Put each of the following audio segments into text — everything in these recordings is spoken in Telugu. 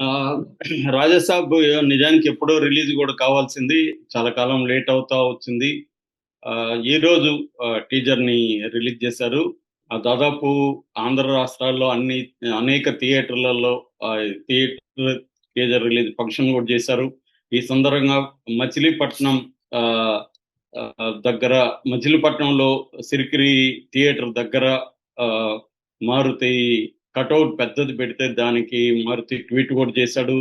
ఆహ్, 'రాజాసాబ్' నిజానికి ఎప్పుడో రిలీజ్ గూడా కావాల్సింది. చాలా కాలం లేట్ అవుతా వచ్చింది. ఈరోజు టీజర్‌ని రిలీజ్ చేశారు. దాదాపు ఆంధ్ర రాష్ట్రాల్లో అనేక థియేటర్లలో థియేటర్ టీజర్ రిలీజ్ ఫంక్షన్ గూడా చేశారు. ఈ సందర్భంగా మచిలీపట్నం ఆహ్, దగ్గర మచిలీపట్నంలో సిరికిరి థియేటర్ దగ్గర ఆహ్, మారుతి కటౌట్ పెద్దది పెడితే దానికి మారుతి ట్వీట్ కూడా చేశాడు.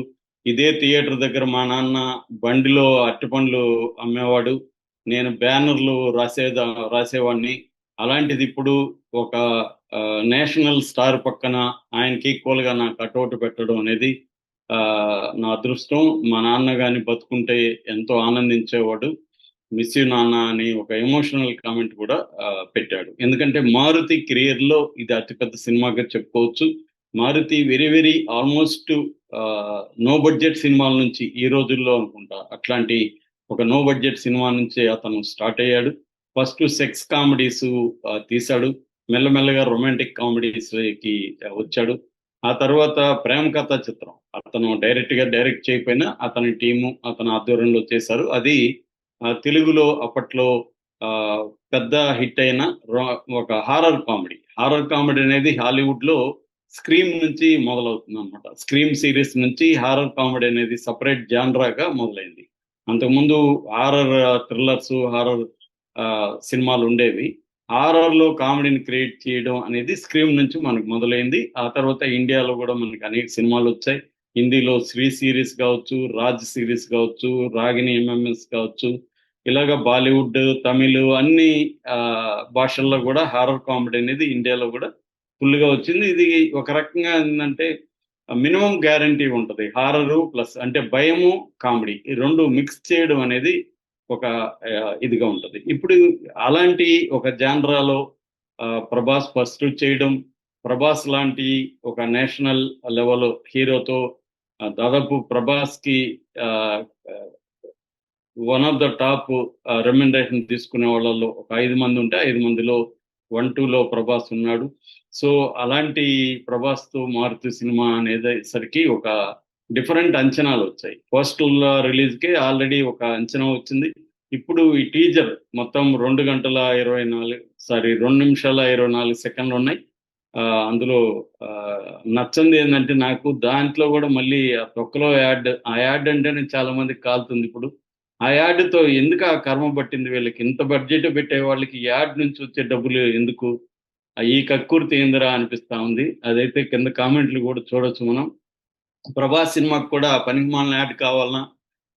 ఇదే థియేటర్ దగ్గర మా నాన్న బండిలో అరటిపండ్లు అమ్మేవాడు. నేను బ్యానర్లు రాసేవాడిని. అలాంటిది ఇప్పుడు ఒక నేషనల్ స్టార్ పక్కన ఆయనకి ఈక్వల్‌గా నా కటౌట్ పెట్టడం అనేది నా అదృష్టం. మా నాన్న గాని బతుకుంటే ఎంతో ఆనందించేవాడు. మిస్ యూ నాన్న అని ఒక ఎమోషనల్ కామెంట్ కూడా పెట్టాడు. ఎందుకంటే 'మారుతి' కెరియర్‌లో ఇది అతిపెద్ద సినిమాగా చెప్పుకోవచ్చు. 'Maruthi' very very almost no budget సినిమాల నుంచి ఈ రోజుల్లో అనుకుంటా అట్లాంటి ఒక నో బడ్జెట్ సినిమా నుంచే అతను స్టార్ట్ అయ్యాడు. ఫస్ట్ సెక్స్ కామెడీస్ తీశాడు. మెల్లమెల్లగా రొమాంటిక్ కామెడీస్‌కి వచ్చాడు. ఆ తర్వాత ప్రేమ కథా చిత్రం. అతను డైరెక్ట్‌గా డైరెక్ట్ చేయకపోయినా అతని టీము, అతని ఆధ్వర్యంలో చేశారు. అది తెలుగులో అప్పట్లో పెద్ద హిట్ అయిన ఒక హారర్ కామెడీ. హారర్ కామెడీ అనేది హాలీవుడ్‌లో 'స్క్రీమ్' నుంచి మొదలవుతుందనమాట. 'స్క్రీమ్' సీరీస్ నుంచి హారర్ కామెడీ అనేది సెపరేట్ జాన్రాగా మొదలైంది. అంతకుముందు హారర్ థ్రిల్లర్స్, హారర్ సినిమాలుండేవి. హారర్‌లో కామెడీని క్రియేట్ చేయడం అనేది 'స్క్రీమ్' నుంచి మనకు మొదలైంది. ఆ తర్వాత ఇండియాలో గూడా మనకి అనేక సినిమాలొచ్చాయి. హిందీలో 'శ్రీ' సీరీస్ గావచ్చు, 'రాజ్' సీరీస్ గావచ్చు, 'రాగిణి ఎంఎంఎస్' కావచ్చు, ఇలాగ బాలీవుడ్, తమిళ్ అన్ని భాషల్లో గూడా హారర్ కామెడీ అనేది ఇండియాలో గూడా ఫుల్‌గా వచ్చింది. ఇది ఒక రకంగా ఏందంటే మినిమమ్ గ్యారంటీ ఉంటది. హారరు ప్లస్ అంటే భయము, కామెడీ ఈ 2 మిక్స్ చేయడం అనేది ఒక ఇదిగా ఉంటది. ఇప్పుడు అలాంటి ఒక జానరాలో 'ప్రభాస్' ఫస్ట్ చేయడం, 'ప్రభాస్' లాంటి ఒక నేషనల్ లెవెల్ హీరోతో దాదాపు 'ప్రభాస్‌కి' ఆహ్, ఆహ్, one of the top remuneration తీసుకునే వాళ్ళలో ఒక 5 మంది ఉంటే 5 మందిలో 1, 2లో 'ప్రభాస్' ఉన్నాడు. సో, అలాంటి 'ప్రభాస్‌తో మారుతి' సినిమా అనేసరికి ఒక డిఫరెంట్ అంచనాలొచ్చాయి. పోస్టల్ రిలీజ్‌కే ఆల్రెడీ ఒక అంచనా వచ్చింది. ఇప్పుడు ఈ టీజర్ మొత్తం 2 గంటల 2 నిమిషాల 24 సెకన్లున్నాయి. అందులో నచ్చనిదేందంటే నాకు దాంట్లో గూడా మళ్ళీ ఆ తొక్కలో యాడ్, ఆ యాడ్ అంటేనే చాలా మందికి కాలుతుందిప్పుడు. ఆ యాడ్‌తో ఎందుకు ఆ కర్మ పట్టింది వీళ్ళకి? ఇంత బడ్జెట్ పెట్టే వాళ్ళకి యాడ్ నుంచి వచ్చే డబ్బులు ఎందుకు? ఈ కక్కుర్తి ఏందిరా అనిపిస్తా ఉంది. అదైతే కింద కామెంట్లు గూడా చూడొచ్చు మనం. 'ప్రభాస్' సినిమాకి కూడా పనికిమాలిన యాడ్ కావాలనా?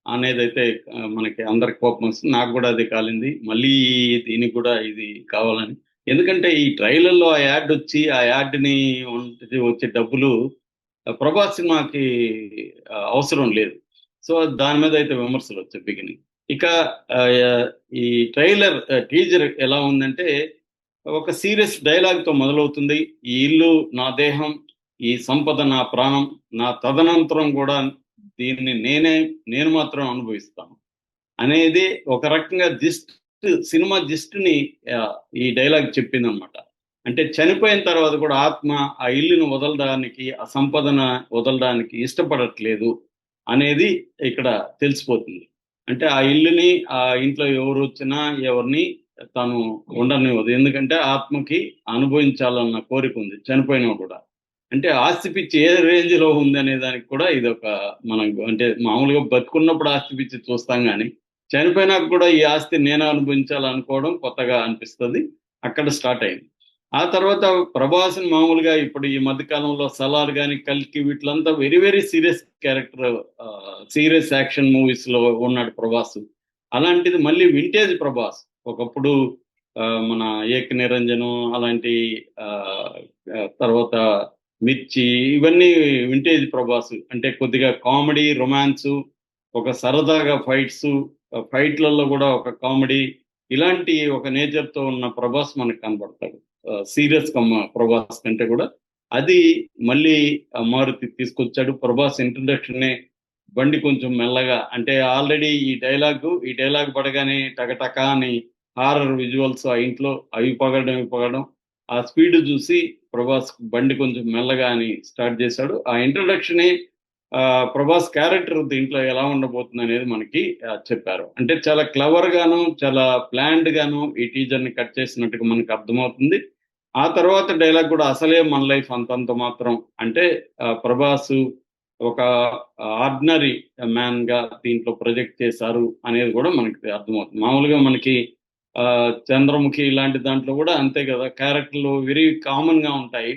అనేదైతే మనకి అందరికి కోపమొస్తుంది. నాకు గూడా అదే కాలింది. మళ్ళీ దీనికి గూడా ఇది కావాలని. ఎందుకంటే ఈ ట్రైలర్‌లో ఆ యాడొచ్చి, ఆ యాడ్‌ని వచ్చే డబ్బులు 'ప్రభాస్' సినిమాకి అవసరం లేదు. సో, దాని మీద అయితే విమర్శలొచ్చాయి బిగినింగ్. ఇక ఆహ్, ఈ టీజర్ ఎలా ఉందంటే, ఒక సీరియస్ డైలాగ్‌తో మొదలవుతుంది. ఈ ఇల్లు నా దేహం, ఈ సంపద నా ప్రాణం, నా తదనంతరం గూడా దీన్ని నేను మాత్రం అనుభవిస్తాను. అనేది ఒక రకంగా సినిమా జిస్ట్‌ని ఈ డైలాగ్ చెప్పిందనమాట. అంటే చనిపోయిన తర్వాత కూడా ఆత్మ ఆ ఇల్లుని వదలడానికి, ఆ సంపదన వదలడానికి ఇష్టపడట్లేదు అనేది ఇక్కడ తెలిసిపోతుంది. అంటే ఆ ఇల్లుని, ఆ ఇంట్లో ఎవరొచ్చినా, ఎవరిని తను ఉండనివ్వదు. ఎందుకంటే ఆత్మకి అనుభవించాలన్న కోరికుంది చనిపోయినా కూడా. అంటే ఆస్తి పిచ్చి ఏ రేంజ్‌లో ఉందనే దానికి కూడా ఇదొక మనం అంటే మామూలుగా బతికున్నప్పుడు ఆస్తి పిచ్చి చూస్తాం గానీ, చనిపోయినాక కూడా ఈ ఆస్తి నేనే అనుభవించాలనుకోవడం కొత్తగా అనిపిస్తది. అక్కడ స్టార్ట్ అయింది. ఆ తర్వాత 'ప్రభాస్‌ని' మామూలుగా ఇప్పుడు ఈ మధ్య కాలంలో 'సలార్' గాని, 'కల్కి' వీటిలంతా very very serious character serious action మూవీస్‌లో ఉన్నాడు 'ప్రభాస్.' అలాంటిది మళ్ళీ వింటేజ్ 'ప్రభాస్.' ఒకప్పుడు మన 'ఏక్ నిరంజనం' అలాంటి ఆహ్, తర్వాత 'మిర్చి' ఇవన్నీ వింటేజ్ 'ప్రభాస్.' అంటే కొద్దిగా కామెడీ, రొమాన్సు, ఒక సరదాగా ఫైట్‌లలో గూడా ఒక కామెడీ ఇలాంటి ఒక నేచర్‌తో ఉన్న 'ప్రభాస్' మనకు కనపడతాడు. సీరియస్ 'ప్రభాస్' కంటే గూడా. అది మళ్ళీ 'మారుతి' తీసుకొచ్చాడు. 'ప్రభాస్' ఇంట్రడక్షనే బండి కొంచెం మెల్లగా అంటే ఆల్రెడీ ఈ డైలాగ్ పడగానే టకటకా అని హారర్ విజువల్స్ ఆ ఇంట్లో అవి పగలడం, ఇవి పగలడం. ఆ స్పీడ్ జూసి 'ప్రభాస్' బండి కొంచెం మెల్లగా అని స్టార్ట్ జేశాడు. ఆ ఇంట్రడక్షనే ప్రభాస్ క్యారెక్టర్ దీంట్లో ఎలా ఉండబోతుంది అనేది మనకి చెప్పారు. అంటే చాలా క్లవర్ గాను, చాలా ప్లాన్డ్ గాను ఈ టీజర్ ని కట్ చేసినట్టుగా మనకు అర్థమవుతుంది. ఆ తర్వాత డైలాగ్ కూడా అసలే మన లైఫ్ అంతంత మాత్రం అంటే ప్రభాస్ ఒక ఆర్డినరీ మ్యాన్ గా దీంట్లో ప్రొజెక్ట్ చేశారు అనేది కూడా మనకి అర్థమవుతుంది. మామూలుగా మనకి చంద్రముఖి ఇలాంటి దాంట్లో కూడా అంతే కదా, క్యారెక్టర్లు వెరీ కామన్ గా ఉంటాయి.